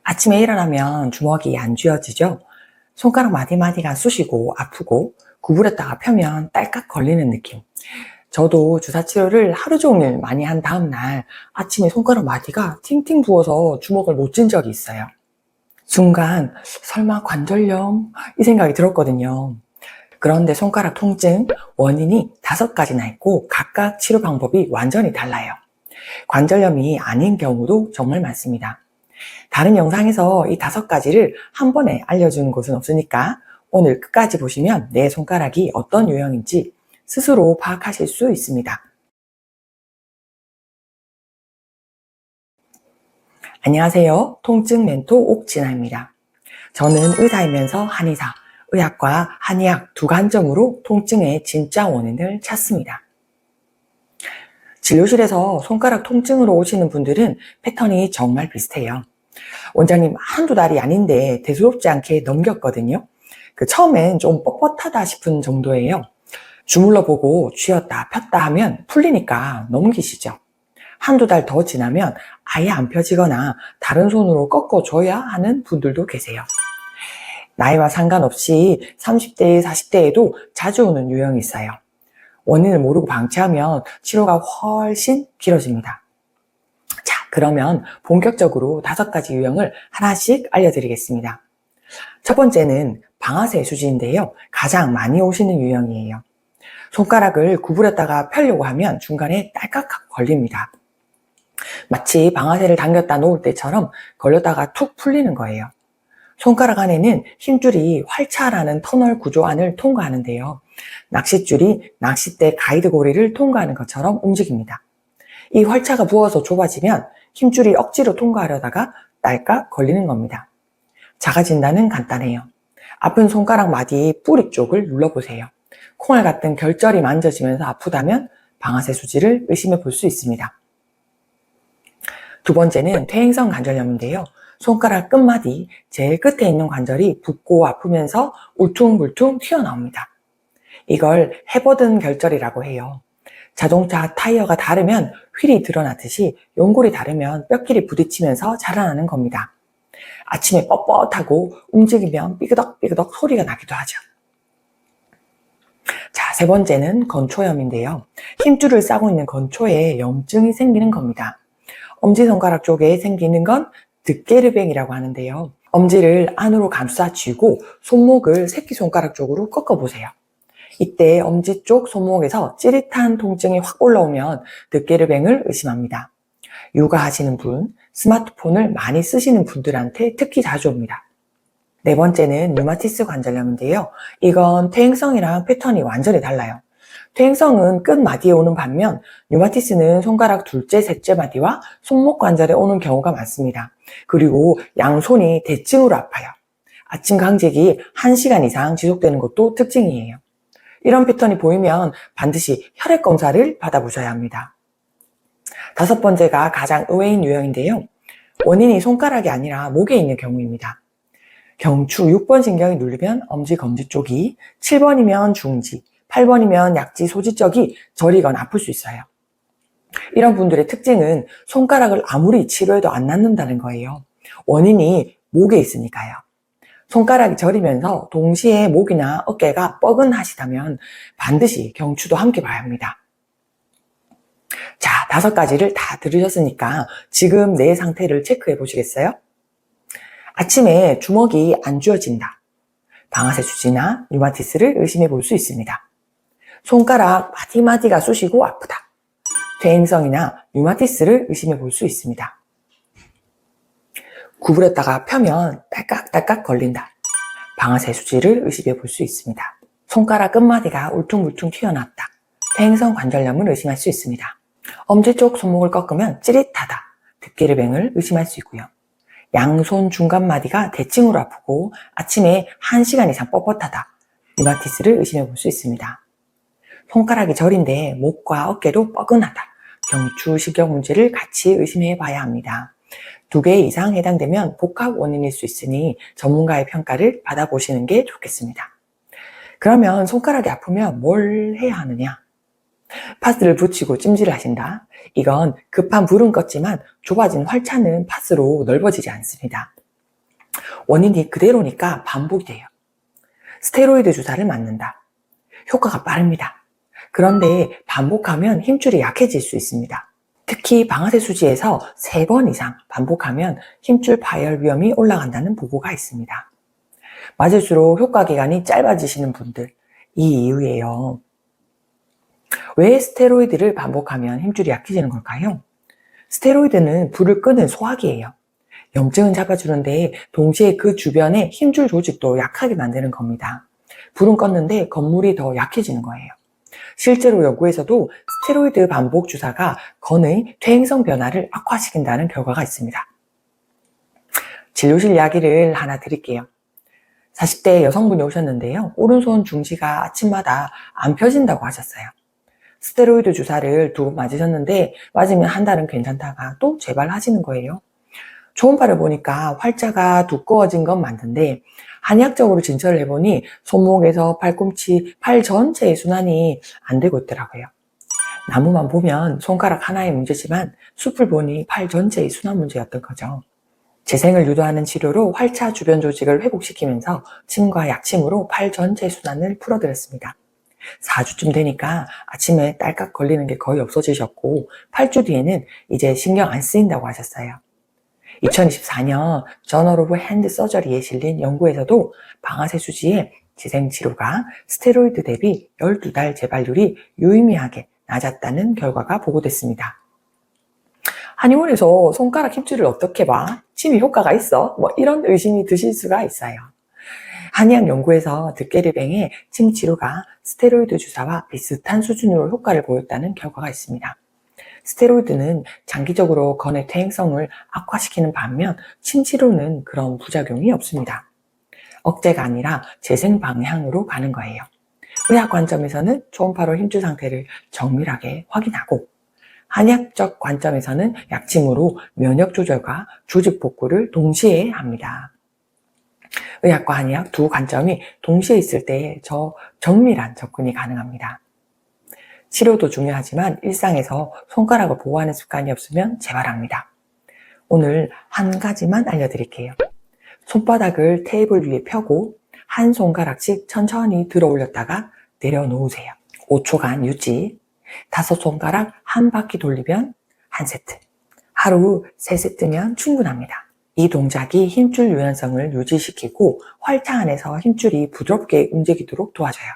아침에 일어나면 주먹이 안 쥐어지죠? 손가락 마디마디가 쑤시고 아프고 구부렸다가 펴면 딸깍 걸리는 느낌. 저도 주사 치료를 하루 종일 많이 한 다음 날 아침에 손가락 마디가 팅팅 부어서 주먹을 못 쥔 적이 있어요. 순간 설마 관절염? 이 생각이 들었거든요. 그런데 손가락 통증 원인이 5가지나 있고 각각 치료 방법이 완전히 달라요. 관절염이 아닌 경우도 정말 많습니다. 다른 영상에서 이 5가지를 한 번에 알려주는 곳은 없으니까 오늘 끝까지 보시면 내 손가락이 어떤 유형인지 스스로 파악하실 수 있습니다. 안녕하세요. 통증 멘토 옥진아입니다. 저는 의사이면서 한의사, 의학과 한의학 두 관점으로 통증의 진짜 원인을 찾습니다. 진료실에서 손가락 통증으로 오시는 분들은 패턴이 정말 비슷해요. 원장님 한두 달이 아닌데 대수롭지 않게 넘겼거든요. 처음엔 좀 뻣뻣하다 싶은 정도예요. 주물러 보고 쥐었다 폈다 하면 풀리니까 넘기시죠. 한두 달 더 지나면 아예 안 펴지거나 다른 손으로 꺾어줘야 하는 분들도 계세요. 나이와 상관없이 30대, 40대에도 자주 오는 유형이 있어요. 원인을 모르고 방치하면 치료가 훨씬 길어집니다. 자, 그러면 본격적으로 5가지 유형을 하나씩 알려드리겠습니다. 첫 번째는 방아쇠 수지인데요. 가장 많이 오시는 유형이에요. 손가락을 구부렸다가 펴려고 하면 중간에 딸깍 걸립니다. 마치 방아쇠를 당겼다 놓을 때처럼 걸렸다가 툭 풀리는 거예요. 손가락 안에는 힘줄이 활차라는 터널 구조 안을 통과하는데요. 낚싯줄이 낚싯대 가이드 고리를 통과하는 것처럼 움직입니다. 이 활차가 부어서 좁아지면 힘줄이 억지로 통과하려다가 딸깍 걸리는 겁니다. 작아진다는 간단해요. 아픈 손가락 마디 뿌리 쪽을 눌러보세요. 콩알 같은 결절이 만져지면서 아프다면 방아쇠 수지를 의심해 볼 수 있습니다. 두 번째는 퇴행성 관절염인데요. 손가락 끝마디 제일 끝에 있는 관절이 붓고 아프면서 울퉁불퉁 튀어나옵니다. 이걸 해버든 결절이라고 해요. 자동차 타이어가 다르면 휠이 드러나듯이 연골이 다르면 뼈끼리 부딪히면서 자라나는 겁니다. 아침에 뻣뻣하고 움직이면 삐그덕삐그덕 소리가 나기도 하죠. 자, 세 번째는 건초염인데요. 힘줄을 싸고 있는 건초에 염증이 생기는 겁니다. 엄지손가락 쪽에 생기는 건 득게르뱅이라고 하는데요. 엄지를 안으로 감싸 쥐고 손목을 새끼손가락 쪽으로 꺾어보세요. 이때 엄지 쪽 손목에서 찌릿한 통증이 확 올라오면 득게르뱅을 의심합니다. 육아하시는 분, 스마트폰을 많이 쓰시는 분들한테 특히 자주 옵니다. 네 번째는 류마티스 관절염인데요. 이건 퇴행성이랑 패턴이 완전히 달라요. 퇴행성은 끝마디에 오는 반면 류마티스는 손가락 둘째, 셋째 마디와 손목 관절에 오는 경우가 많습니다. 그리고 양손이 대칭으로 아파요. 아침 강직이 1시간 이상 지속되는 것도 특징이에요. 이런 패턴이 보이면 반드시 혈액 검사를 받아보셔야 합니다. 5번째가 가장 의외인 유형인데요. 원인이 손가락이 아니라 목에 있는 경우입니다. 경추 6번 신경이 눌리면 엄지, 검지 쪽이, 7번이면 중지, 8번이면 약지, 소지 쪽이 저리거나 아플 수 있어요. 이런 분들의 특징은 손가락을 아무리 치료해도 안 낫는다는 거예요. 원인이 목에 있으니까요. 손가락이 저리면서 동시에 목이나 어깨가 뻐근하시다면 반드시 경추도 함께 봐야 합니다. 자, 5가지를 다 들으셨으니까 지금 내 상태를 체크해 보시겠어요? 아침에 주먹이 안 쥐어진다. 방아쇠 수지나 류마티스를 의심해 볼 수 있습니다. 손가락 마디마디가 쑤시고 아프다. 퇴행성이나 류마티스를 의심해 볼 수 있습니다. 구부렸다가 펴면 딸깍딸깍 걸린다. 방아쇠 수지를 의심해 볼 수 있습니다. 손가락 끝마디가 울퉁불퉁 튀어나왔다. 퇴행성 관절염을 의심할 수 있습니다. 엄지 쪽 손목을 꺾으면 찌릿하다. 득게르뱅을 의심할 수 있고요. 양손 중간마디가 대칭으로 아프고 아침에 1시간 이상 뻣뻣하다. 류마티스를 의심해 볼 수 있습니다. 손가락이 저린데 목과 어깨도 뻐근하다. 경추신경 문제를 같이 의심해 봐야 합니다. 2개 이상 해당되면 복합 원인일 수 있으니 전문가의 평가를 받아보시는 게 좋겠습니다. 그러면 손가락이 아프면 뭘 해야 하느냐? 파스를 붙이고 찜질을 하신다. 이건 급한 불은 껐지만 좁아진 활차는 파스로 넓어지지 않습니다. 원인이 그대로니까 반복이 돼요. 스테로이드 주사를 맞는다. 효과가 빠릅니다. 그런데 반복하면 힘줄이 약해질 수 있습니다. 특히 방아쇠 수지에서 3번 이상 반복하면 힘줄 파열 위험이 올라간다는 보고가 있습니다. 맞을수록 효과 기간이 짧아지시는 분들, 이 이유예요. 왜 스테로이드를 반복하면 힘줄이 약해지는 걸까요? 스테로이드는 불을 끄는 소화기예요. 염증은 잡아주는데 동시에 그 주변의 힘줄 조직도 약하게 만드는 겁니다. 불은 껐는데 건물이 더 약해지는 거예요. 실제로 연구에서도 스테로이드 반복 주사가 건의 퇴행성 변화를 악화시킨다는 결과가 있습니다. 진료실 이야기를 하나 드릴게요. 40대 여성분이 오셨는데요. 오른손 중지가 아침마다 안 펴진다고 하셨어요. 스테로이드 주사를 2번 맞으셨는데 맞으면 한 달은 괜찮다가 또 재발하시는 거예요. 초음파를 보니까 활자가 두꺼워진 건 맞는데 한의학적으로 진찰을 해보니 손목에서 팔꿈치, 팔 전체의 순환이 안 되고 있더라고요. 나무만 보면 손가락 하나의 문제지만 숲을 보니 팔 전체의 순환 문제였던 거죠. 재생을 유도하는 치료로 활차 주변 조직을 회복시키면서 침과 약침으로 팔 전체 순환을 풀어드렸습니다. 4주쯤 되니까 아침에 딸깍 걸리는 게 거의 없어지셨고 8주 뒤에는 이제 신경 안 쓰인다고 하셨어요. 2024년 저널 오브 핸드 서저리에 실린 연구에서도 방아쇠 수지의 재생치료가 스테로이드 대비 12달 재발률이 유의미하게 낮았다는 결과가 보고됐습니다. 한의원에서 손가락 힘줄을 어떻게 봐? 침이 효과가 있어? 이런 의심이 드실 수가 있어요. 한의학 연구에서 득계리뱅의 침 치료가 스테로이드 주사와 비슷한 수준으로 효과를 보였다는 결과가 있습니다. 스테로이드는 장기적으로 건의 퇴행성을 악화시키는 반면 침 치료는 그런 부작용이 없습니다. 억제가 아니라 재생 방향으로 가는 거예요. 의학 관점에서는 초음파로 힘줄 상태를 정밀하게 확인하고 한의학적 관점에서는 약침으로 면역 조절과 조직 복구를 동시에 합니다. 의학과 한의학 두 관점이 동시에 있을 때 정밀한 접근이 가능합니다. 치료도 중요하지만 일상에서 손가락을 보호하는 습관이 없으면 재발합니다. 오늘 한 가지만 알려드릴게요. 손바닥을 테이블 위에 펴고 한 손가락씩 천천히 들어 올렸다가 내려놓으세요. 5초간 유지. 5손가락 한 바퀴 돌리면 한 세트. 하루 3세트면 충분합니다. 이 동작이 힘줄 유연성을 유지시키고 활차 안에서 힘줄이 부드럽게 움직이도록 도와줘요.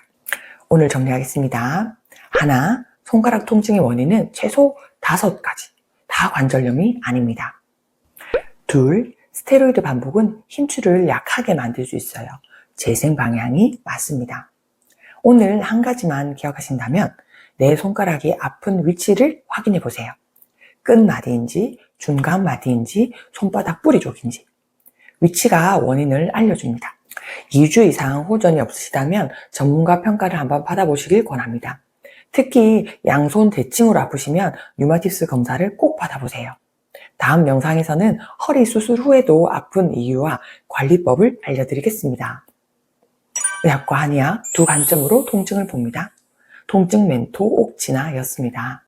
오늘 정리하겠습니다. 하나, 손가락 통증의 원인은 최소 5가지. 다 관절염이 아닙니다. 둘, 스테로이드 반복은 힘줄을 약하게 만들 수 있어요. 재생 방향이 맞습니다. 오늘 한 가지만 기억하신다면 내 손가락이 아픈 위치를 확인해 보세요. 끝마디인지 중간 마디인지 손바닥 뿌리 쪽인지 위치가 원인을 알려줍니다. 2주 이상 호전이 없으시다면 전문가 평가를 한번 받아보시길 권합니다. 특히 양손 대칭으로 아프시면 류마티스 검사를 꼭 받아보세요. 다음 영상에서는 허리 수술 후에도 아픈 이유와 관리법을 알려드리겠습니다. 의학과 한의학 두 관점으로 통증을 봅니다. 통증 멘토 옥진아였습니다.